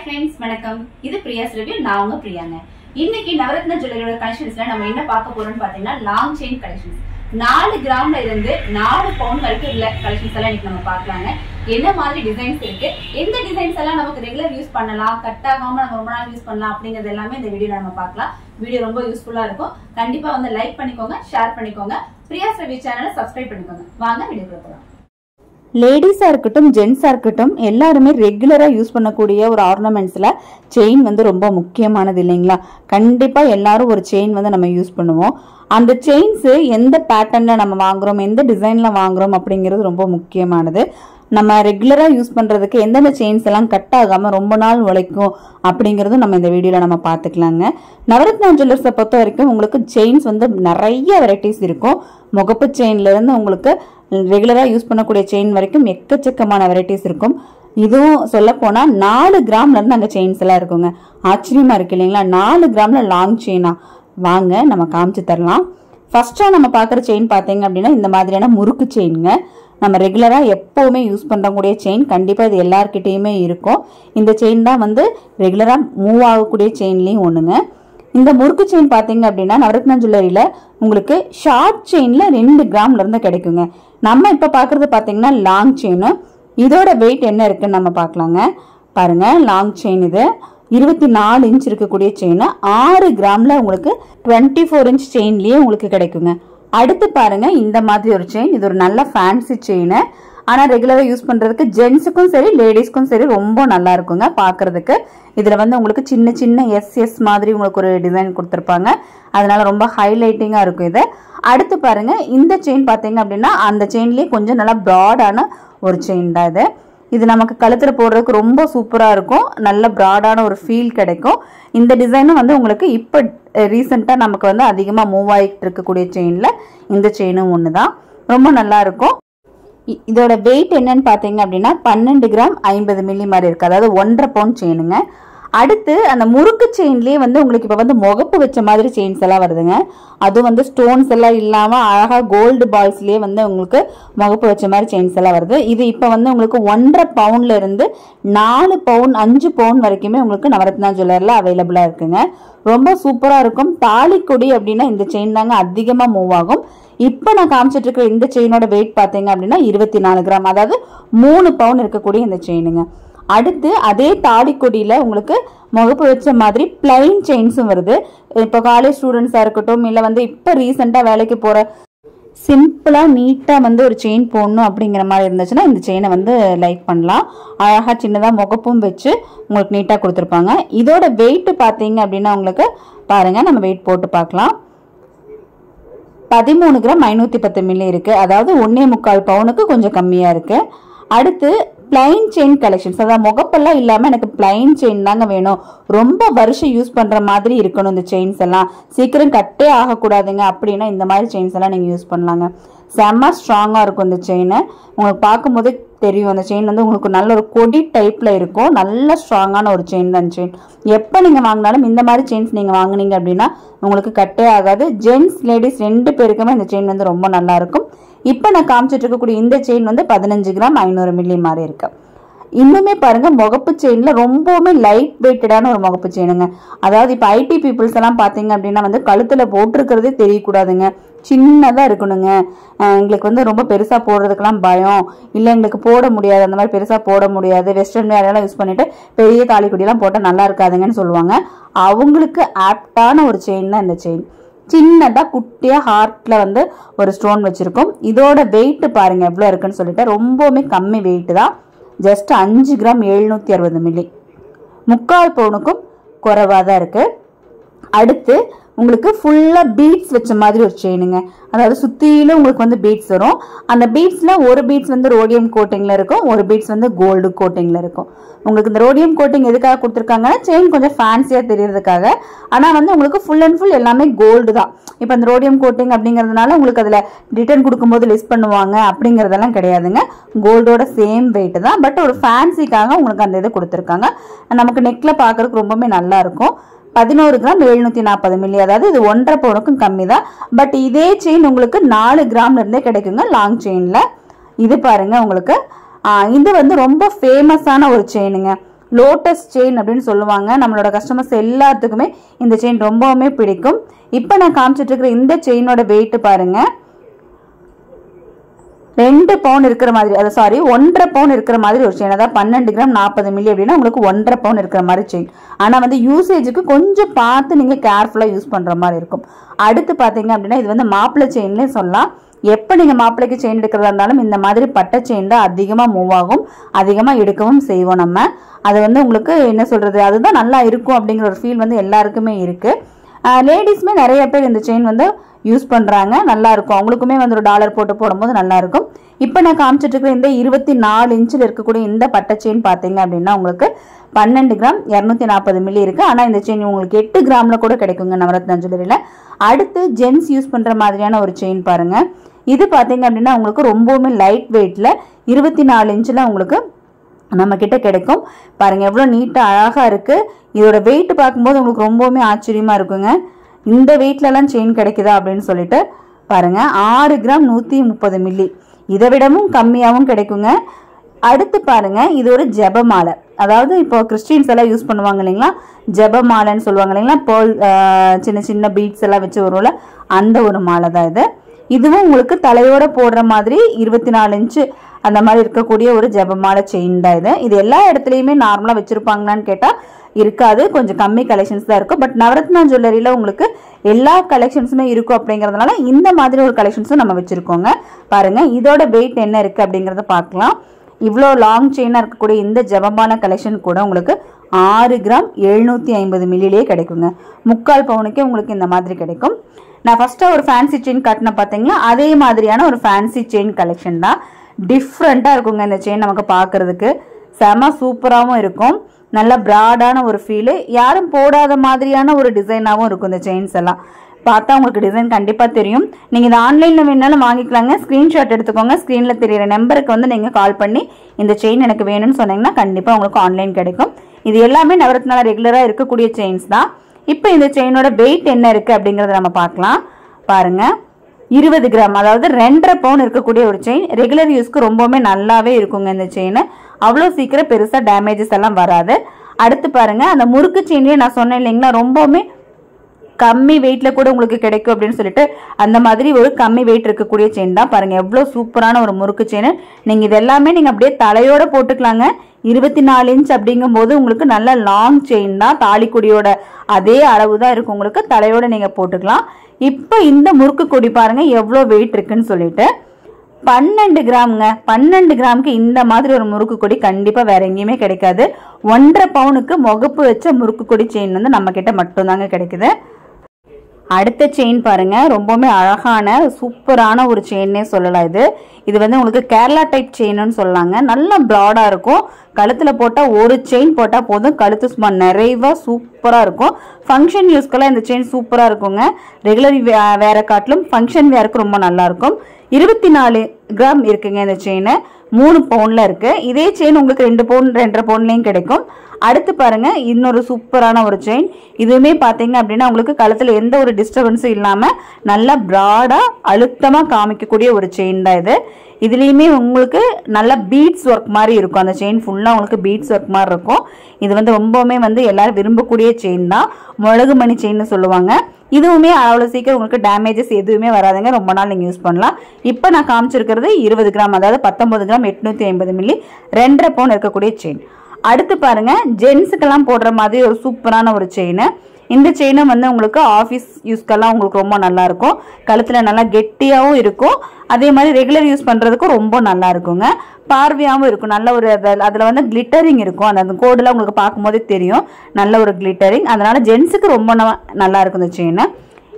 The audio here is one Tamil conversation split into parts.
friends, வணக்கம். இது பிரியாஸ் ரிவ்யூ. நான் உங்க பிரியாங்க. இன்னைக்கு நவரத்ன ஜுவல்லரியோட கலெக்ஷன்ஸ்ல நம்ம என்ன பார்க்க போறோம்னு பாத்தீங்கன்னா லாங் செயின் கலெக்ஷன்ஸ். 4 கிராம்ல இருந்து 4 பவுண்ட் வரைக்கும் உள்ள கலெக்ஷன்ஸ் எல்லாம் இன்னைக்கு நம்ம பார்க்கலாங்க. என்ன மாதிரி டிசைன்ஸ் இருக்கு, எந்த டிசைன்ஸ் எல்லாம் நமக்கு ரெகுலர் யூஸ் பண்ணலாம், கட் ஆகாம நம்ம ரொம்ப நாள் யூஸ் பண்ணலாம் அப்படிங்கறது எல்லாமே இந்த வீடியோல நம்ம பார்க்கலாம். வீடியோ ரொம்ப யூஸ்ஃபுல்லா இருக்கும். கண்டிப்பா வந்து லைக் பண்ணிக்கோங்க, ஷேர் பண்ணிக்கோங்க, பிரியாஸ் ரிவ்யூ சேனலை சப்ஸ்கிரைப் பண்ணிக்கோங்க. வாங்க வீடியோக்குள்ள போலாம். லேடிஸாக இருக்கட்டும் ஜென்ஸாக இருக்கட்டும் எல்லாருமே ரெகுலராக யூஸ் பண்ணக்கூடிய ஒரு ஆர்னமெண்ட்ஸில் செயின் வந்து ரொம்ப முக்கியமானது இல்லைங்களா? கண்டிப்பாக எல்லாரும் ஒரு செயின் வந்து நம்ம யூஸ் பண்ணுவோம். அந்த செயின்ஸு எந்த பேட்டர்னில் நம்ம வாங்குகிறோம், எந்த டிசைனில் வாங்குகிறோம் அப்படிங்கிறது ரொம்ப முக்கியமானது. நம்ம ரெகுலராக யூஸ் பண்ணுறதுக்கு எந்தெந்த செயின்ஸ் எல்லாம் கட் ஆகாமல் ரொம்ப நாள் உழைக்கும் அப்படிங்கிறதும் நம்ம இந்த வீடியோவில் நம்ம பார்த்துக்கலாங்க. நவரத்னா ஜுவல்லர்ஸை பொறுத்த வரைக்கும் உங்களுக்கு செயின்ஸ் வந்து நிறைய வெரைட்டிஸ் இருக்கும். முகப்பு செயின்லேருந்து உங்களுக்கு ரெகுலராக யூஸ் பண்ணக்கூடிய செயின் வரைக்கும் எக்கச்சக்கமான வெரைட்டிஸ் இருக்கும். இதுவும் சொல்ல போனால் 4 கிராம்லேருந்து அங்கே செயின்ஸ் எல்லாம் இருக்குங்க. ஆச்சரியமாக இருக்கு இல்லைங்களா? 4 கிராமில் லாங் செயினா? வாங்க நம்ம காமிச்சு தரலாம். ஃபர்ஸ்ட்டாக நம்ம பார்க்குற செயின் பார்த்தீங்க அப்படின்னா இந்த மாதிரியான முறுக்கு செயினுங்க. நம்ம ரெகுலராக எப்போவுமே யூஸ் பண்ணக்கூடிய செயின், கண்டிப்பாக இது எல்லார்கிட்டையுமே இருக்கும். இந்த செயின் தான் வந்து ரெகுலராக மூவ் ஆகக்கூடிய செயின்லேயும் ஒன்றுங்க. இந்த முறுக்கு செயின் பார்த்தீங்க அப்படின்னா நவரத்னா ஜுவல்லரியில் உங்களுக்கு ஷார்ட் செயினில் 2 கிராம்லேருந்து கிடைக்குங்க. நம்ம இப்போ பார்க்குறது பார்த்தீங்கன்னா லாங் செயின். இதோட வெயிட் என்ன இருக்குன்னு நம்ம பார்க்கலாங்க. பாருங்கள், லாங் செயின் இது 24 இன்ச் இருக்கக்கூடிய செயின் 6 கிராமில் உங்களுக்கு 24 இன்ச் செயின்லேயே உங்களுக்கு கிடைக்குங்க. அடுத்து பாருங்க, இந்த மாதிரி ஒரு செயின். இது ஒரு நல்ல ஃபேன்சி செயின். ஆனால் ரெகுலராக யூஸ் பண்ணுறதுக்கு ஜென்ஸுக்கும் சரி லேடிஸ்க்கும் சரி ரொம்ப நல்லா இருக்குங்க பார்க்குறதுக்கு. இதில் வந்து உங்களுக்கு சின்ன சின்ன எஸ் மாதிரி உங்களுக்கு ஒரு டிசைன் கொடுத்துருப்பாங்க. அதனால ரொம்ப ஹைலைட்டிங்காக இருக்கும் இது. அடுத்து பாருங்க, இந்த செயின் பார்த்தீங்க அப்படின்னா அந்த செயின்லேயே கொஞ்சம் நல்லா ப்ராடான ஒரு செயின் தான் இது. இது நமக்கு கழுத்தில் போடுறதுக்கு ரொம்ப சூப்பராக இருக்கும். நல்ல ப்ராடான ஒரு ஃபீல் கிடைக்கும். இந்த டிசைனும் வந்து உங்களுக்கு இப்போ ரீசெண்டாக நமக்கு வந்து அதிகமாக மூவ் ஆகிட்டு இருக்கக்கூடிய செயினில் இந்த செயினும் ஒன்று தான். ரொம்ப நல்லா இருக்கும். இதோட வெயிட் என்னன்னு பார்த்தீங்க அப்படின்னா 12 கிராம் 50 மில்லி மாதிரி இருக்குது. அதாவது 1.5 பவுண்ட் செயினுங்க. அடுத்து அந்த முறுக்கு செயின்லேயே வந்து உங்களுக்கு இப்போ வந்து முகப்பு வச்ச மாதிரி செயின்ஸ் எல்லாம் வருதுங்க. அதுவும் வந்து ஸ்டோன்ஸ் எல்லாம் இல்லாமல் அழகாக கோல்டு பால்ஸ்லேயே வந்து உங்களுக்கு முகப்பு வச்ச மாதிரி செயின்ஸ் எல்லாம் வருது. இது இப்போ வந்து உங்களுக்கு 1.5 பவுண்ட்ல இருந்து 4 பவுண்ட் 5 பவுண்ட் வரைக்குமே உங்களுக்கு நவரத்னா ஜுவல்லரில் அவைலபிளாக இருக்குங்க. ரொம்ப சூப்பராக இருக்கும். தாலிக்கொடி அப்படின்னா இந்த செயின் தாங்க அதிகமாக மூவ் ஆகும். இப்போ நான் காமிச்சிட்டு இருக்கிற இந்த செயினோட வெயிட் பார்த்தீங்க அப்படின்னா 24 கிராம், அதாவது 3 பவுண்ட் இருக்கக்கூடிய இந்த செயினுங்க. அடுத்து அதே தாலிக்கொடியில் உங்களுக்கு முகப்பு வச்ச மாதிரி பிளைன் செயின்ஸும் வருது. இப்போ காலேஜ் ஸ்டூடெண்ட்ஸாக இருக்கட்டும், இல்லை வந்து இப்போ ரீசெண்டாக வேலைக்கு போகிற சிம்பிளாக நீட்டாக வந்து ஒரு செயின் போடணும் அப்படிங்கிற மாதிரி இருந்துச்சுன்னா இந்த செயினை வந்து லைக் பண்ணலாம். அழகாக சின்னதாக முகப்பும் வச்சு உங்களுக்கு நீட்டாக கொடுத்துருப்பாங்க. இதோட வெயிட் பார்த்தீங்க அப்படின்னா உங்களுக்கு பாருங்கள், நம்ம வெயிட் போட்டு பார்க்கலாம். 13 கிராம் 510 மில்லி இருக்குது. அதாவது 1.25 பவுனுக்கு கொஞ்சம் கம்மியாக இருக்குது. அடுத்து பிளைன் செயின் கலெக்ஷன்ஸ், அதாவது முகப்பெல்லாம் இல்லாமல் எனக்கு பிளைன் செயின் தாங்க வேணும், ரொம்ப வருஷம் யூஸ் பண்ணுற மாதிரி இருக்கணும், இந்த செயின்ஸ் எல்லாம் சீக்கிரம் கட்டே ஆகக்கூடாதுங்க அப்படின்னா இந்த மாதிரி செயின்ஸ் எல்லாம் நீங்கள் யூஸ் பண்ணலாங்க. செம்ம ஸ்ட்ராங்காக இருக்கும் இந்த செயினை. உங்களுக்கு பார்க்கும்போதே தெரியும், அந்த செயின் வந்து உங்களுக்கு நல்ல ஒரு கொடி டைப்பில் இருக்கும். நல்ல ஸ்ட்ராங்கான ஒரு செயின் தான் செயின். எப்போ நீங்கள் வாங்கினாலும் இந்த மாதிரி செயின்ஸ் நீங்கள் வாங்கினீங்க அப்படின்னா உங்களுக்கு கட்டே ஆகாது. ஜென்ட்ஸ் லேடிஸ் 2 பேருக்குமே இந்த செயின் வந்து ரொம்ப நல்லா இருக்கும். இப்போ நான் காமிச்சிட்டு இருக்கக்கூடிய இந்த செயின் வந்து 15 கிராம் 500 மில்லி மாதிரி இருக்கு. இன்னுமே பாருங்க, முகப்பு செயின்ல ரொம்பவுமே லைட் வெயிட்டடான ஒரு முகப்பு செயினுங்க. அதாவது இப்போ ஐடி பீப்புள்ஸ் எல்லாம் பார்த்தீங்க அப்படின்னா வந்து கழுத்துல போட்டிருக்கிறதே தெரியக்கூடாதுங்க, சின்னதாக இருக்கணுங்க. எங்களுக்கு வந்து ரொம்ப பெருசாக போடுறதுக்கெல்லாம் பயம், இல்லை எங்களுக்கு போட முடியாது, அந்த மாதிரி பெருசாக போட முடியாது, வெஸ்டர்ன் வேரெல்லாம் யூஸ் பண்ணிட்டு பெரிய தாலிக்குடியெல்லாம் போட்டால் நல்லா இருக்காதுங்கன்னு சொல்லுவாங்க. அவங்களுக்கு ஆப்டான ஒரு செயின் தான் இந்த செயின். சின்னதாக குட்டியாக ஹார்ட்டில் வந்து ஒரு ஸ்டோன் வச்சுருக்கோம். இதோட வெயிட்டு பாருங்கள் எவ்வளோ இருக்குன்னு சொல்லிட்டு, ரொம்பவுமே கம்மி வெயிட்டு தான். ஜஸ்ட் 5 கிராம் 760 மில்லி, 3/4 பவுனுக்கும் குறைவாக தான் இருக்குது. அடுத்து உங்களுக்கு ஃபுல்லாக பீட்ஸ் வச்ச மாதிரி ஒரு செயினுங்க. அதாவது சுற்றிலும் உங்களுக்கு வந்து பீட்ஸ் வரும். அந்த பீட்ஸில் ஒரு பீட்ஸ் வந்து ரோடியம் கோட்டிங்கில் இருக்கும், ஒரு பீட்ஸ் வந்து கோல்டு கோட்டிங்கில் இருக்கும். உங்களுக்கு இந்த ரோடியம் கோட்டிங் எதுக்காக கொடுத்துருக்காங்கன்னா செயின் கொஞ்சம் ஃபேன்சியாக தெரியறதுக்காக. ஆனால் வந்து உங்களுக்கு ஃபுல் அண்ட் ஃபுல் எல்லாமே கோல்டு தான். இப்போ அந்த ரோடியம் கோட்டிங் அப்படிங்கிறதுனால உங்களுக்கு அதில் ரிட்டர்ன் கொடுக்கும்போது லிஸ்ட் பண்ணுவாங்க அப்படிங்கிறதெல்லாம் கிடையாதுங்க. கோல்டோட சேம் வெயிட் தான். பட் ஒரு ஃபேன்சிக்காக உங்களுக்கு அந்த இது கொடுத்துருக்காங்க. நமக்கு நெக்கில் பார்க்குறதுக்கு ரொம்பவே நல்லா இருக்கும். 11 கிராம் 740 மில்லி, அதாவது இது 1.5 பவுனுக்கும் கம்மி தான். பட் இதே செயின் உங்களுக்கு 4 கிராம்ல இருந்தே கிடைக்குங்க லாங் செயின்ல. இது பாருங்க உங்களுக்கு இது வந்து ரொம்ப ஃபேமஸான ஒரு செயினுங்க. லோட்டஸ் செயின் அப்படின்னு சொல்லுவாங்க. நம்மளோட கஸ்டமர்ஸ் எல்லாத்துக்குமே இந்த செயின் ரொம்பவுமே பிடிக்கும். இப்போ நான் காமிச்சிட்டு இருக்கிற இந்த செயினோட வெயிட் பாருங்க 2 பவுன் இருக்கிற மாதிரி, அது சாரி 1.5 பவுன் இருக்கிற மாதிரி ஒரு செயின். அதாவது 12 கிராம் 40 மில்லி அப்படின்னா உங்களுக்கு 1.5 பவுன் இருக்கிற மாதிரி செயின். ஆனால் வந்து யூசேஜுக்கு கொஞ்சம் பார்த்து நீங்கள் கேர்ஃபுல்லாக யூஸ் பண்ணுற மாதிரி இருக்கும். அடுத்து பார்த்தீங்க அப்படின்னா இது வந்து மாப்பிள்ளை செயின்லேயே சொல்லலாம். எப்போ நீங்கள் மாப்பிள்ளைக்கு செயின் எடுக்கிறதா இருந்தாலும் இந்த மாதிரி பட்டை செயின் தான் அதிகமாக மூவ் ஆகும், அதிகமாக எடுக்கவும் செய்வோம் நம்ம. அது வந்து உங்களுக்கு என்ன சொல்கிறது, அதுதான் நல்லா இருக்கும் அப்படிங்கிற ஒரு ஃபீல் வந்து எல்லாருக்குமே இருக்குது. லேடிஸ்மே நிறைய பேர் இந்த செயின் வந்து யூஸ் பண்ணுறாங்க, நல்லா இருக்கும். அவங்களுக்குமே வந்து ஒரு டாலர் போட்டு போடும்போது நல்லா இருக்கும். இப்போ நான் காமிச்சிட்டு இருக்கிற இந்த 24 இன்ச்சில் இருக்கக்கூடிய இந்த பட்டை செயின் பார்த்தீங்க அப்படின்னா உங்களுக்கு 12 கிராம் 240 மில்லி இருக்கு. ஆனால் இந்த செயின் உங்களுக்கு 8 கிராமில் கூட கிடைக்குங்க நவரத்னா ஜுவல்லரியில். அடுத்து ஜென்ஸ் யூஸ் பண்ணுற மாதிரியான ஒரு செயின் பாருங்க. இது பார்த்தீங்க அப்படின்னா உங்களுக்கு ரொம்பவுமே லைட் வெயிட்ல 24 இன்ச்சில் உங்களுக்கு நம்ம கிட்ட கிடைக்கும். பாருங்க எவ்வளோ நீட்டாக அழகாக இருக்கு. இதோட வெயிட் பார்க்கும்போது உங்களுக்கு ரொம்பவுமே ஆச்சரியமா இருக்குங்க. இந்த வெயிட்லலாம் செயின் கிடைக்குதா அப்படின்னு சொல்லிட்டு பாருங்க 6 கிராம் 130 மில்லி, இதை விடவும் கம்மியாகவும் கிடைக்குங்க. அடுத்து பாருங்க இது ஒரு ஜெபமாலை. அதாவது இப்போ கிறிஸ்டின்ஸ் எல்லாம் யூஸ் பண்ணுவாங்க இல்லைங்களா, ஜெபமாலைன்னு சொல்லுவாங்க இல்லைங்களா, பேர்ல் சின்ன சின்ன பீட்ஸ் எல்லாம் வச்சு வரும்ல, அந்த ஒரு மாலை தான் இது. இதுவும் உங்களுக்கு தலையோட போடுற மாதிரி 24 இன்ச்சு அந்த மாதிரி இருக்கக்கூடிய ஒரு ஜெபமாலை செயின் தான் இது. இது எல்லா இடத்துலையுமே நார்மலாக வச்சிருப்பாங்களான்னு கேட்டால் இருக்காது, கொஞ்சம் கம்மி கலெக்ஷன்ஸ் தான் இருக்கும். பட் நவரத்னா ஜுவல்லரியில் உங்களுக்கு எல்லா கலெக்ஷன்ஸுமே இருக்கும் அப்படிங்கிறதுனால இந்த மாதிரி ஒரு கலெக்ஷன்ஸும் நம்ம வச்சுருக்கோங்க. பாருங்கள் இதோட வெயிட் என்ன இருக்குது அப்படிங்கிறத பார்க்கலாம். இவ்வளோ லாங் செயினாக இருக்கக்கூடிய இந்த ஜெபமாலை கலெக்ஷன் கூட உங்களுக்கு 6 கிராம் 750 மில்லிலே கிடைக்குங்க. 3/4 பவுனுக்கே உங்களுக்கு இந்த மாதிரி கிடைக்கும். நான் ஃபஸ்ட்டாக ஒரு ஃபேன்சி செயின் காட்டின பார்த்தீங்களா, அதே மாதிரியான ஒரு ஃபேன்சி செயின் கலெக்ஷன் தான். டிஃப்ரெண்ட்டாக இருக்குங்க இந்த செயின், நமக்கு பார்க்குறதுக்கு செம சூப்பராகவும் இருக்கும். நல்ல ப்ராடான ஒரு ஃபீலு, யாரும் போடாத மாதிரியான ஒரு டிசைனாகவும் இருக்கும். இந்த செயின்ஸ் எல்லாம் பார்த்தா உங்களுக்கு டிசைன் கண்டிப்பாக தெரியும். நீங்கள் இதை ஆன்லைனில் வேணாலும் வாங்கிக்கலாங்க. ஸ்க்ரீன்ஷாட் எடுத்துக்கோங்க. ஸ்க்ரீனில் தெரியிற நம்பருக்கு வந்து நீங்கள் கால் பண்ணி இந்த செயின் எனக்கு வேணும்னு சொன்னீங்கன்னா கண்டிப்பாக உங்களுக்கு ஆன்லைன் கிடைக்கும். இது எல்லாமே நவரத்னால ரெகுலராக இருக்கக்கூடிய செயின்ஸ் தான். இப்போ இந்த செயினோட வெயிட் என்ன இருக்குது அப்படிங்கிறத நம்ம பார்க்கலாம். பாருங்கள் 20 கிராம், அதாவது 2.5 பவுன் இருக்கக்கூடிய ஒரு செயின். ரெகுலர் யூஸ்க்கு ரொம்பவுமே நல்லாவே இருக்குங்க இந்த செயின். அவ்வளோ சீக்கிரம் பெருசாக டேமேஜஸ் எல்லாம் வராது. அடுத்து பாருங்க அந்த முறுக்கு செயின்லேயே நான் சொன்னேன் இல்லைங்களா, ரொம்பவுமே கம்மி வெயிட்ல கூட உங்களுக்கு கிடைக்கும் அப்படின்னு சொல்லிட்டு அந்த மாதிரி ஒரு கம்மி வெயிட் இருக்கக்கூடிய செயின் தான். பாருங்க எவ்வளோ சூப்பரான ஒரு முறுக்கு செயின். நீங்க இது எல்லாமே நீங்க அப்படியே தலையோட போட்டுக்கலாங்க. 24 இன்ச் அப்படிங்கும் போது உங்களுக்கு நல்ல லாங் செயின் தான், தாலிக்குடியோட அதே அளவு தான் இருக்கும். உங்களுக்கு தலையோட நீங்க போட்டுக்கலாம். இப்போ இந்த முறுக்கு கொடி பாருங்க எவ்வளோ வெயிட் இருக்குன்னு சொல்லிட்டு 12 கிராமுங்க. 12 கிராமுக்கு இந்த மாதிரி ஒரு முறுக்கு கொடி கண்டிப்பா வேற எங்கேயுமே கிடைக்காது. 1.5 பவுனுக்கு முகப்பு வச்ச முறுக்கு கொடி செயின் வந்து நம்ம கிட்ட மட்டும்தாங்க கிடைக்குது. அடுத்த செயின் பாருங்க ரொம்பவுமே அழகான சூப்பரான ஒரு செயின்னே சொல்லலாம். இது வந்து உங்களுக்கு கேரளா டைப் செயின்னு சொல்லலாங்க. நல்ல ப்ராடா இருக்கும். கழுத்துல போட்டா ஒரு செயின் போட்டா போதும், கழுத்து சும்மா நிறைவா சூப்பரா இருக்கும். ஃபங்க்ஷன் யூஸ்க்கெல்லாம் இந்த செயின் சூப்பரா இருக்குங்க. ரெகுலர் வேற காட்டிலும் ஃபங்க்ஷன் வேருக்கு ரொம்ப நல்லா இருக்கும். 24 கிராம் இருக்குங்க இந்த செயின். 3 பவுன்ல இருக்கு. இதே செயின் உங்களுக்கு 2 பவுன் 2.5 பவுன்லயும் கிடைக்கும். அடுத்து பாருங்க இன்னொரு சூப்பரான ஒரு செயின். இதுவுமே பாத்தீங்க அப்படின்னா உங்களுக்கு கழுத்துல எந்த ஒரு டிஸ்டர்பன்ஸும் இல்லாம நல்லா ப்ராடா அழுத்தமா காமிக்கக்கூடிய ஒரு செயின் தான் இது. இதுலயுமே உங்களுக்கு நல்ல பீட்ஸ் ஒர்க் மாதிரி இருக்கும். அந்த செயின் ஃபுல்லா உங்களுக்கு பீட்ஸ் ஒர்க் மாதிரி இருக்கும். இது வந்து ரொம்பவுமே வந்து எல்லாரும் விரும்பக்கூடிய செயின் தான். முழகு மணி செயின்னு சொல்லுவாங்க. இதுவுமே அவ்வளோ சீக்கிரம் உங்களுக்கு டேமேஜஸ் எதுவுமே வராதுங்க. ரொம்ப நாள் நீங்கள் யூஸ் பண்ணலாம். இப்போ நான் காமிச்சிருக்கிறது 20 கிராம், அதாவது 19 கிராம் 850 மில்லி 2.5 பவுன் இருக்கக்கூடிய செயின். அடுத்து பாருங்க ஜென்ஸுக்கெல்லாம் போடுற மாதிரி ஒரு சூப்பரான ஒரு செயின். இந்த செயினும் வந்து உங்களுக்கு ஆஃபீஸ் யூஸ்க்கெல்லாம் உங்களுக்கு ரொம்ப நல்லா இருக்கும். கழுத்துல நல்லா கெட்டியாகவும் இருக்கும். அதே மாதிரி ரெகுலர் யூஸ் பண்றதுக்கும் ரொம்ப நல்லா இருக்குங்க. பார்வையாகவும் இருக்கும். நல்ல ஒரு அதில் வந்து கிளிட்டரிங் இருக்கும். அந்த கோடெல்லாம் உங்களுக்கு பார்க்கும்போதே தெரியும், நல்ல ஒரு கிளிட்டரிங். அதனால ஜென்ஸுக்கு ரொம்ப நல்லா இருக்கும் இந்த செயின்.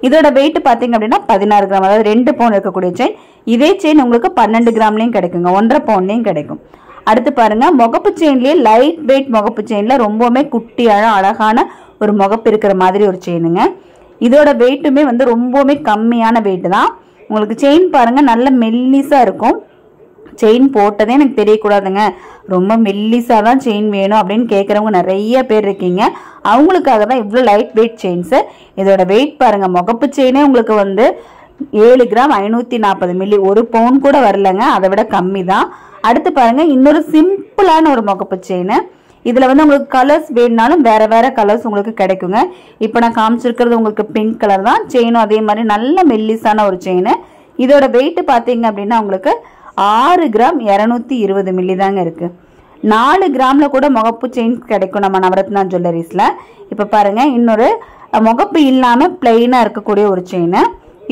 இதோட வெயிட் பார்த்தீங்க அப்படின்னா 16 கிராம், அதாவது 2 பவுன் இருக்கக்கூடிய செயின். இதே செயின் உங்களுக்கு 12 கிராம்லையும் கிடைக்குங்க, 1.5 பவுன்லையும் கிடைக்கும். அடுத்து பாருங்க முகப்பு செயின்லேயே லைட் வெயிட் முகப்பு செயின்ல ரொம்பவுமே குட்டியான அழகான ஒரு முகப்பு இருக்கிற மாதிரி ஒரு செயினுங்க. இதோட வெயிட்டுமே வந்து ரொம்பவுமே கம்மியான வெயிட் தான். உங்களுக்கு செயின் பாருங்க நல்ல மெல்லிசா இருக்கும். செயின் போட்டதே எனக்கு தெரியக்கூடாதுங்க, ரொம்ப மெல்லிசா தான் செயின் வேணும் அப்படின்னு கேட்குறவங்க நிறைய பேர் இருக்கீங்க. அவங்களுக்காக தான் இவ்வளோ லைட் வெயிட் செயின்ஸு. இதோட வெயிட் பாருங்க முகப்பு செயினே உங்களுக்கு வந்து 7 கிராம் 540 மில்லி, 1 பவுன் கூட வரலங்க, அதை விட கம்மி தான். அடுத்து பாருங்க இன்னொரு சிம்பிளான ஒரு முகப்பு செயின். இதுல வந்து உங்களுக்கு கலர்ஸ் வேணும்னாலும் வேற வேற கலர்ஸ் உங்களுக்கு கிடைக்குங்க. இப்போ நான் காமிச்சிருக்கிறது உங்களுக்கு பிங்க் கலர் தான். செயினும் அதே மாதிரி நல்ல மெல்லிசான ஒரு செயின். இதோட வெயிட் பாத்தீங்க அப்படின்னா உங்களுக்கு 6 கிராம் 220 மில்லி தாங்க இருக்கு. 4 கிராம்ல கூட முகப்பு செயின் கிடைக்கும் நம்ம நவரத்னா ஜுவல்லரிஸ்ல. இப்ப பாருங்க, இன்னொரு முகப்பு இல்லாம பிளெயினா இருக்கக்கூடிய ஒரு செயின்.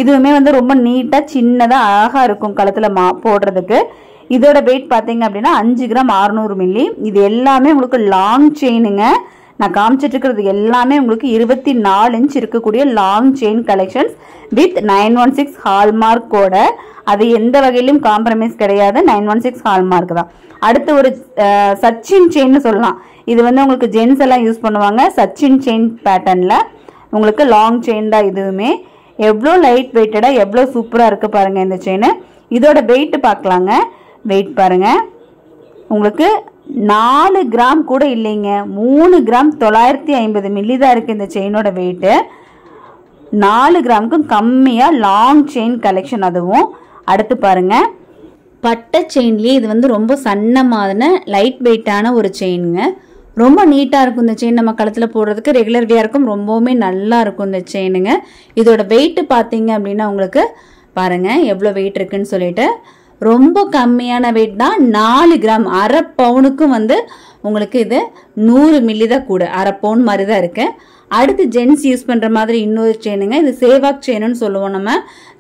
இதுவுமே வந்து ரொம்ப நீட்டா சின்னதா அழகா இருக்கும் கழுத்துல போடுறதுக்கு. இதோட வெயிட் பாத்தீங்க அப்படின்னா 5 கிராம் 600 மில்லி. இது எல்லாமே உங்களுக்கு லாங் செயினுங்க. நான் காமிச்சிட்டு இருக்கிறது எல்லாமே உங்களுக்கு 24 இன்ச் இருக்கக்கூடிய லாங் செயின் கலெக்ஷன்ஸ் வித் 916 ஹால்மார்க்கோட. அது எந்த வகையிலும் காம்ப்ரமைஸ் கிடையாது. 916 ஹால்மார்க் தான். அடுத்து ஒரு சச்சின் செயின் சொல்லலாம். இது வந்து உங்களுக்கு ஜென்ஸ் எல்லாம் யூஸ் பண்ணுவாங்க. சச்சின் செயின் பேட்டர்ன்ல உங்களுக்கு லாங் செயின் தான். இதுவுமே எவ்வளோ லைட் வெயிட்டடா எவ்வளோ சூப்பரா இருக்கு பாருங்க இந்த செயின். இதோட வெயிட் பார்க்கலாங்க. வெயிட் பாருங்க, உங்களுக்கு 4 கிராம் கூட இல்லைங்க. 3 கிராம் 950 மில்லி தான் இருக்கு இந்த செயினோட வெயிட். 4 கிராமுக்கும் கம்மியா லாங் செயின் கலெக்ஷன். அதுவும் அடுத்து பாருங்க, பட்டை செயின்லயே இது வந்து ரொம்ப சன்னமான லைட் வெயிட்டான ஒரு செயினுங்க. ரொம்ப நீட்டா இருக்கும் இந்த செயின். நம்ம கழுத்துல போடுறதுக்கு ரெகுலர் வியருக்கும் ரொம்பவுமே நல்லா இருக்கும் இந்த செயினுங்க. இதோட வெயிட் பாத்தீங்க அப்படின்னா உங்களுக்கு பாருங்க எவ்வளவு வெயிட் இருக்குன்னு சொல்லிட்டு ரொம்ப கம்மியான வெயிட் தான். 4 கிராம், அரை பவுனுக்கும் வந்து உங்களுக்கு இது 100 மில்லி தான் கூட. அரை பவுன் மாதிரி தான் இருக்கு. அடுத்து ஜென்ஸ் யூஸ் பண்ற மாதிரி இன்னொரு செயினுங்க. இது சேவாக் செயின்னு சொல்லுவோம். நம்ம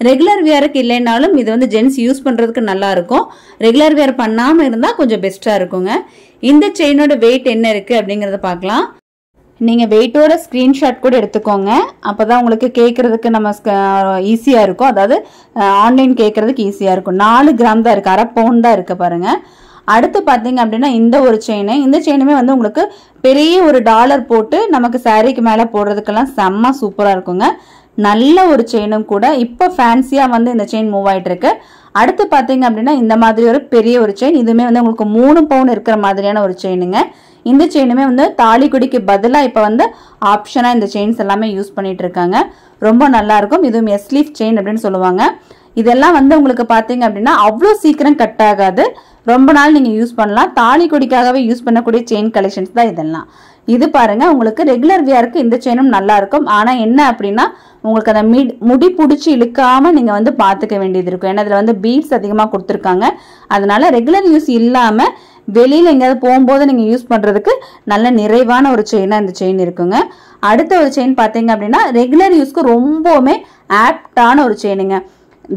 ரெகுலர் வியருக்கு இல்லைனாலும் இது வந்து ஜென்ஸ் யூஸ் பண்றதுக்கு நல்லா இருக்கும். ரெகுலர் வியர் பண்ணாம இருந்தா கொஞ்சம் பெஸ்டா இருக்குங்க. இந்த செயினோட வெயிட் என்ன இருக்கு அப்படிங்கறத பார்க்கலாம். நீங்க வெயிட்டோட ஸ்கிரீன்ஷாட் கூட எடுத்துக்கோங்க. அப்பதான் உங்களுக்கு கேட்கறதுக்கு நம்ம ஈஸியா இருக்கும். அதாவது ஆன்லைன் கேட்கறதுக்கு ஈஸியா இருக்கும். 4 கிராம் தான் இருக்கு. அரை பவுன் தான் இருக்கு பாருங்க. அடுத்து பாத்தீங்க அப்படின்னா இந்த ஒரு செயின். இந்த செயினுமே வந்து உங்களுக்கு பெரிய ஒரு டாலர் போட்டு நமக்கு சாரிக்கு மேல போடுறதுக்கெல்லாம் செம்ம சூப்பரா இருக்குங்க. நல்ல ஒரு செயினும் கூட. இப்ப ஃபேன்சியா வந்து இந்த செயின் மூவ் ஆயிட்டு இருக்கு. அடுத்து பாத்தீங்க அப்படின்னா இந்த மாதிரி ஒரு பெரிய ஒரு செயின். இதுவுமே வந்து உங்களுக்கு 3 பவுன் இருக்கிற மாதிரியான ஒரு செயினுங்க. இந்த செயினுமே வந்து தாலிக்குடிக்கு பதிலா இப்ப வந்து ஆப்ஷனா இந்த செயின்ஸ் எல்லாமே யூஸ் பண்ணிட்டு இருக்காங்க. ரொம்ப நல்லா இருக்கும். இதுவும் எஸ்லீஃப் செயின் அப்படின்னு சொல்லுவாங்க. இதெல்லாம் வந்து உங்களுக்கு பாத்தீங்க அப்படின்னா அவ்வளோ சீக்கிரம் கட் ஆகாது. ரொம்ப நாள் நீங்க யூஸ் பண்ணலாம். தாலிக்குடிக்காகவே யூஸ் பண்ணக்கூடிய செயின் கலெக்ஷன்ஸ் தான் இதெல்லாம். இது பாருங்க, உங்களுக்கு ரெகுலர் வியருக்கு இந்த செயினும் நல்லா இருக்கும். ஆனா என்ன அப்படின்னா உங்களுக்கு அந்த முடி பிடிச்சி இழுக்காம நீங்க வந்து பாத்துக்க வேண்டியது இருக்கும். ஏன்னா இதுல வந்து பீட்ஸ் அதிகமா கொடுத்துருக்காங்க. அதனால ரெகுலர் யூஸ் இல்லாம வெளியில எங்கேயாவது போகும்போது நீங்க யூஸ் பண்றதுக்கு நல்ல நிறைவான ஒரு செயினா இந்த செயின் இருக்குங்க. அடுத்த ஒரு செயின் பாத்தீங்க அப்படின்னா ரெகுலர் யூஸ்க்கு ரொம்பவுமே ஆப்டான ஒரு செயினுங்க.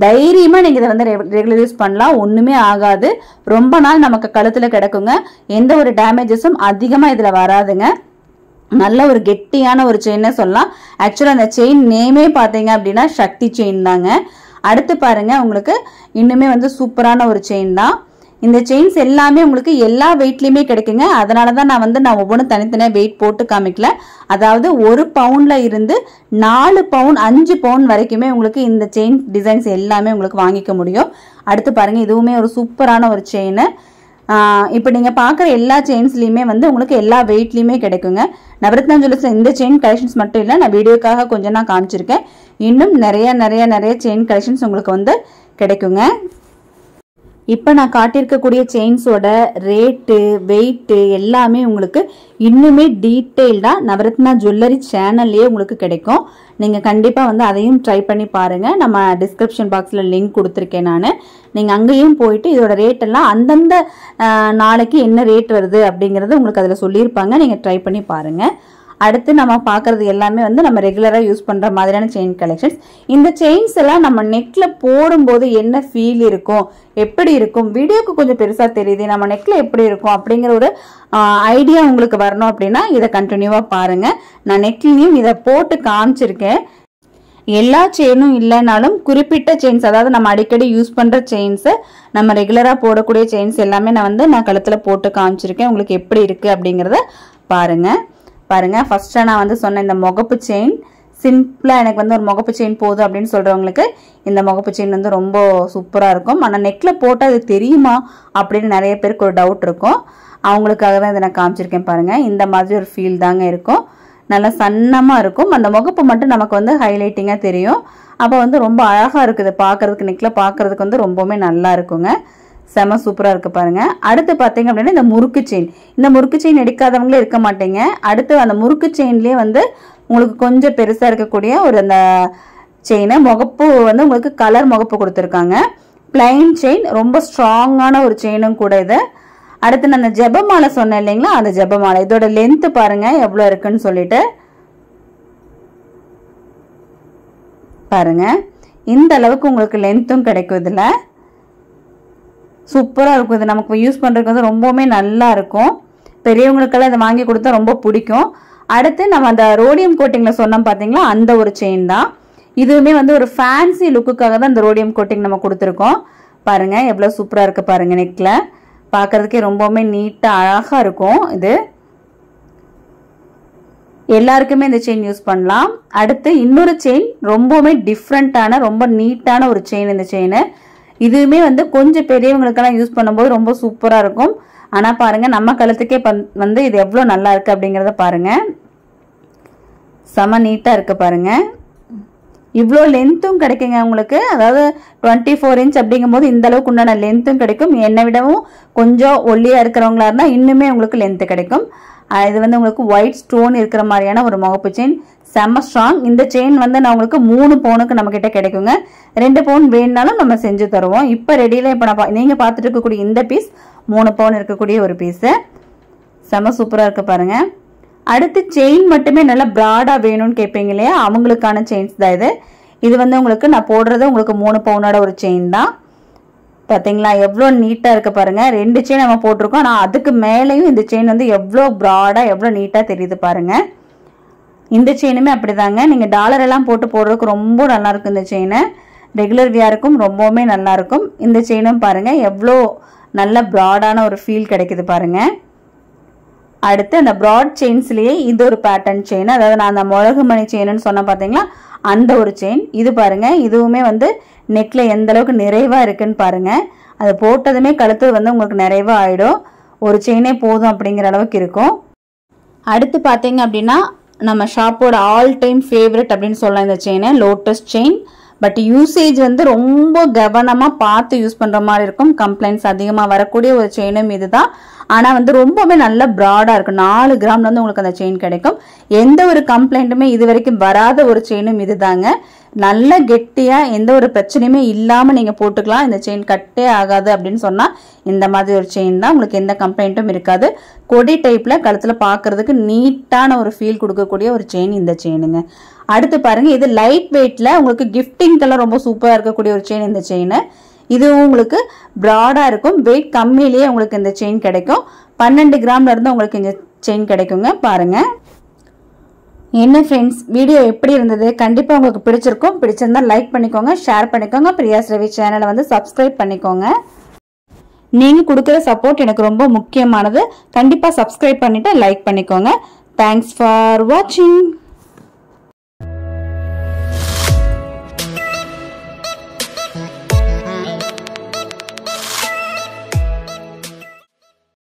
தைரியமா நீங்க இதை வந்து ரெகுலர் யூஸ் பண்ணலாம். ஒண்ணுமே ஆகாது. ரொம்ப நாள் நமக்கு கழுத்துல கிடக்குங்க. எந்த ஒரு டேமேஜஸும் அதிகமா இதுல வராதுங்க. நல்ல ஒரு கெட்டியான ஒரு செயின்னு சொல்லலாம். ஆக்சுவலா அந்த செயின் நேமே பாத்தீங்க அப்படின்னா சக்தி செயின் தாங்க. அடுத்து பாருங்க, உங்களுக்கு இன்னுமே வந்து சூப்பரான ஒரு செயின் தான். இந்த செயின்ஸ் எல்லாமே உங்களுக்கு எல்லா வெயிட்லயுமே கிடைக்குங்க. அதனாலதான் நான் ஒவ்வொன்றும் தனித்தனியா வெயிட் போட்டு காமிக்கல. அதாவது 1 பவுன்ல இருந்து 4 பவுன் 5 பவுன் வரைக்குமே உங்களுக்கு இந்த செயின் டிசைன்ஸ் எல்லாமே உங்களுக்கு வாங்கிக்க முடியும். அடுத்து பாருங்க, இதுவுமே ஒரு சூப்பரான ஒரு செயின். இப்ப நீங்க பாக்குற எல்லா செயின்ஸ்லயுமே வந்து உங்களுக்கு எல்லா வெயிட்லயுமே கிடைக்குங்க. நவரத்னா ஜுவல்லர்ஸ்ல இந்த செயின் கலெக்ஷன்ஸ் மட்டும் இல்ல, நான் வீடியோக்காக கொஞ்சம் நான் காமிச்சிருக்கேன். இன்னும் நிறைய செயின் கலெக்ஷன்ஸ் உங்களுக்கு வந்து கிடைக்குங்க. இப்போ நான் காட்டியிருக்கக்கூடிய செயின்ஸோட ரேட்டு வெயிட்டு எல்லாமே உங்களுக்கு இன்னுமே டீட்டெயில்டாக நவரத்னா ஜுவல்லரி சேனல்லையே உங்களுக்கு கிடைக்கும். நீங்கள் கண்டிப்பாக வந்து அதையும் ட்ரை பண்ணி பாருங்கள். நம்ம டிஸ்கிரிப்ஷன் பாக்ஸில் லிங்க் கொடுத்துருக்கேன் நான். நீங்கள் அங்கேயும் போயிட்டு இதோட ரேட் எல்லாம் அந்தந்த நாளைக்கு என்ன ரேட் வருது அப்படிங்கிறது உங்களுக்கு அதில் சொல்லியிருப்பாங்க. நீங்கள் ட்ரை பண்ணி பாருங்கள். அடுத்து நம்ம பார்க்கறது எல்லாமே வந்து நம்ம ரெகுலராக யூஸ் பண்ணுற மாதிரியான செயின் கலெக்ஷன்ஸ். இந்த செயின்ஸ் எல்லாம் நம்ம நெக்ல போடும்போது என்ன ஃபீல் இருக்கும், எப்படி இருக்கும், வீடியோக்கு கொஞ்சம் பெருசாக தெரியுது, நம்ம நெக்ல எப்படி இருக்கும் அப்படிங்கிற ஒரு ஐடியா உங்களுக்கு வரணும் அப்படின்னா இதை கண்டினியூவாக பாருங்க. நான் நெக்லையும் இதை போட்டு காமிச்சிருக்கேன். எல்லா செயினும் இல்லைனாலும் குறிப்பிட்ட செயின்ஸ், அதாவது நம்ம அடிக்கடி யூஸ் பண்ற செயின்ஸ், நம்ம ரெகுலரா போடக்கூடிய செயின்ஸ் எல்லாமே நான் கழுத்துல போட்டு காமிச்சிருக்கேன். உங்களுக்கு எப்படி இருக்கு அப்படிங்கறத பாருங்க. ஃபர்ஸ்டா நான் வந்து சொன்ன இந்த முகப்பு செயின் சிம்பிளா எனக்கு வந்து ஒரு முகப்பு செயின் போதும் அப்படின்னு சொல்றவங்களுக்கு இந்த முகப்பு செயின் வந்து ரொம்ப சூப்பரா இருக்கும். ஆனா நெக்ல போட்டா அது தெரியுமா அப்படின்னு நிறைய பேருக்கு ஒரு டவுட் இருக்கும். அவங்களுக்காக தான் இதை நான் காமிச்சிருக்கேன் பாருங்க. இந்த மாதிரி ஒரு ஃபீல் தாங்க இருக்கும். நல்லா சன்னமா இருக்கும். அந்த முகப்பு மட்டும் நமக்கு வந்து ஹைலைட்டிங்கா தெரியும். அப்போ வந்து ரொம்ப அழகா இருக்குது பாக்குறதுக்கு. நெக்ல பாக்குறதுக்கு வந்து ரொம்பவுமே நல்லா இருக்குங்க. செம சூப்பரா இருக்கு பாருங்க. அடுத்து பாத்தீங்க அப்படின்னா இந்த முறுக்கு செயின். இந்த முறுக்கு செயின் எடுக்காதவங்களே இருக்க மாட்டீங்க. அடுத்து அந்த முறுக்கு செயின்லயே வந்து உங்களுக்கு கொஞ்சம் பெருசா இருக்கக்கூடிய ஒரு அந்த செயினை முகப்பு வந்து உங்களுக்கு கலர் முகப்பு கொடுத்துருக்காங்க. பிளைன் செயின், ரொம்ப ஸ்ட்ராங்கான ஒரு செயினும் கூட இது. அடுத்து நான் ஜெபமாலை சொன்னேன் இல்லைங்களா, அந்த ஜெபமாலை இதோட லென்த் பாருங்க எவ்வளவு இருக்குன்னு சொல்லிட்டு பாருங்க. இந்த அளவுக்கு உங்களுக்கு லென்த்தும் கிடைக்கும். இதுல சூப்பரா இருக்கும். இது நமக்கு யூஸ் பண்றதுக்கு வந்து ரொம்பவுமே நல்லா இருக்கும். பெரியவங்களுக்கெல்லாம் இதை வாங்கி கொடுத்தா ரொம்ப பிடிக்கும். அடுத்து நம்ம அந்த ரோடியம் கோட்டிங்ல சொன்னோம் பாத்தீங்களா, அந்த ஒரு செயின் தான். இதுவுமே வந்து ஒரு ஃபேன்சி லுக்குக்காக தான் இந்த ரோடியம் கோட்டிங் நம்ம கொடுத்துருக்கோம். பாருங்க எவ்வளவு சூப்பரா இருக்கு பாருங்க. நெக்ல பாக்குறதுக்கே ரொம்பவுமே நீட்டா அழகா இருக்கும். இது எல்லாருக்குமே இந்த செயின் யூஸ் பண்ணலாம். அடுத்து இன்னொரு செயின் ரொம்பவுமே டிஃப்ரெண்டான ரொம்ப நீட்டான ஒரு செயின். இந்த செயின் இதுவுமே வந்து கொஞ்சம் பெரியவங்களுக்கெல்லாம் யூஸ் பண்ணும்போது ரொம்ப சூப்பரா இருக்கும். ஆனா பாருங்க நம்ம கழுத்துக்கே வந்து இது எவ்வளவு நல்லா இருக்கு அப்படிங்கறத பாருங்க. செம நீட்டா இருக்கு பாருங்க. இவ்வளோ லென்த்தும் கிடைக்குங்க உங்களுக்கு. அதாவது 24 இன்ச் அப்படிங்கும் போது இந்த அளவுக்கு உண்டான லென்த்தும் கிடைக்கும். என்னை விடவும் கொஞ்சம் ஒல்லியா இருக்கிறவங்களா இருந்தா இன்னுமே உங்களுக்கு லென்த் கிடைக்கும். இது வந்து உங்களுக்கு ஒயிட் ஸ்டோன் இருக்கிற மாதிரியான ஒரு முகப்பு செயின், செம்ம ஸ்ட்ராங். இந்த செயின் வந்து நான் உங்களுக்கு 3 பவுனுக்கு நம்ம கிட்ட கிடைக்குங்க. 2 பவுன் வேணுனாலும் நம்ம செஞ்சு தருவோம். இப்ப ரெடியில இப்ப நீங்க பார்த்துட்டு இருக்கக்கூடிய இந்த பீஸ் 3 பவுன் இருக்கக்கூடிய ஒரு பீஸ். செம்ம சூப்பரா இருக்கு பாருங்க. அடுத்து செயின் மட்டுமே நல்லா பிராடா வேணும்னு கேட்பீங்க இல்லையா, அவங்களுக்கான செயின்ஸ் தான் இது. இது வந்து உங்களுக்கு நான் போடுறது உங்களுக்கு 3 பவுனோட ஒரு செயின் தான். பாத்தீங்களா எவ்வளவு நீட்டா இருக்கு பாருங்க. 2 செயின் நம்ம போட்டிருக்கோம். ஆனா அதுக்கு மேலேயும் இந்த செயின் வந்து எவ்வளவு பிராடா எவ்வளவு நீட்டா தெரியுது பாருங்க. இந்த செயினுமே அப்படிதாங்க. நீங்க டாலர் எல்லாம் போட்டு போடுறதுக்கு ரொம்ப நல்லா இருக்கும். இந்த செயின் ரெகுலர் வியருக்கும் ரொம்பவுமே நல்லா இருக்கும். இந்த செயினும் பாருங்க எவ்வளோ நல்ல பிராடான ஒரு ஃபீல் கிடைக்குது பாருங்க. அடுத்து அந்த பிராட் செயின்ஸ்லயே இது ஒரு பேட்டர்ன் செயின், அதாவது நான் அந்த முழகு மணி செயின்னு சொன்ன பாத்தீங்களா, அந்த ஒரு செயின். இது பாருங்க இதுவுமே வந்து நெக்ல எந்த அளவுக்கு நிறைவா இருக்குன்னு பாருங்க. அது போட்டதுமே கழுத்து வந்து உங்களுக்கு நிறைவா ஆயிடும். ஒரு செயினே போதும் அப்படிங்கிற அளவுக்கு இருக்கும். அடுத்து பாத்தீங்க அப்படின்னா நம்ம ஷாப்போட ஆல் டைம் ஃபேவரட் அப்படின்னு சொல்லலாம் இந்த செயினை, லோட்டஸ் செயின். பட் யூசேஜ் வந்து ரொம்ப கவனமா பார்த்து யூஸ் பண்ற மாதிரி இருக்கும். கம்ப்ளைண்ட்ஸ் அதிகமா வரக்கூடிய ஒரு செயினும் இதுதான். ஆனா வந்து ரொம்பவே நல்ல பிராடா இருக்கும். 4 கிராம்ல வந்து உங்களுக்கு அந்த செயின் கிடைக்கும். எந்த ஒரு கம்ப்ளைண்ட்டுமே இது வரைக்கும் வராத ஒரு செயினும் இதுதாங்க. நல்ல கெட்டியா எந்த ஒரு பிரச்சனையுமே இல்லாம நீங்க போட்டுக்கலாம். இந்த செயின் கட்டே ஆகாது அப்படின்னு சொன்னா இந்த மாதிரி ஒரு செயின் தான். உங்களுக்கு எந்த கம்ப்ளைண்ட்டும் இருக்காது. கொடி டைப்ல கழுத்துல பாக்குறதுக்கு நீட்டான ஒரு ஃபீல் கொடுக்கக்கூடிய ஒரு செயின் இந்த செயினுங்க. அடுத்து பாருங்க இது லைட் வெயிட்ல உங்களுக்கு கிஃப்டிங்கெல்லாம் ரொம்ப சூப்பரா இருக்கக்கூடிய ஒரு செயின் இந்த செயின். இதுவும் உங்களுக்கு பிராடா இருக்கும். வெயிட் கம்மியிலேயே உங்களுக்கு இந்த செயின் கிடைக்கும். 12 கிராம்ல இருந்து உங்களுக்கு இந்த செயின் கிடைக்குங்க. பாருங்க என்ன ஃப்ரெண்ட்ஸ், வீடியோ எப்படி இருந்தது? கண்டிப்பா உங்களுக்கு பிடிச்சிருக்கும். பிடிச்சிருந்தா லைக் பண்ணிக்கோங்க, ஷேர் பண்ணிக்கோங்க. பிரியாஸ் ரவி சேனலை வந்து சப்ஸ்கிரைப் பண்ணிக்கோங்க. நீங்க கொடுக்குற சப்போர்ட் எனக்கு ரொம்ப முக்கியமானது. கண்டிப்பா சப்ஸ்கிரைப் பண்ணிட்டு லைக் பண்ணிக்கோங்க. தேங்க்ஸ் ஃபார் வாட்சிங்.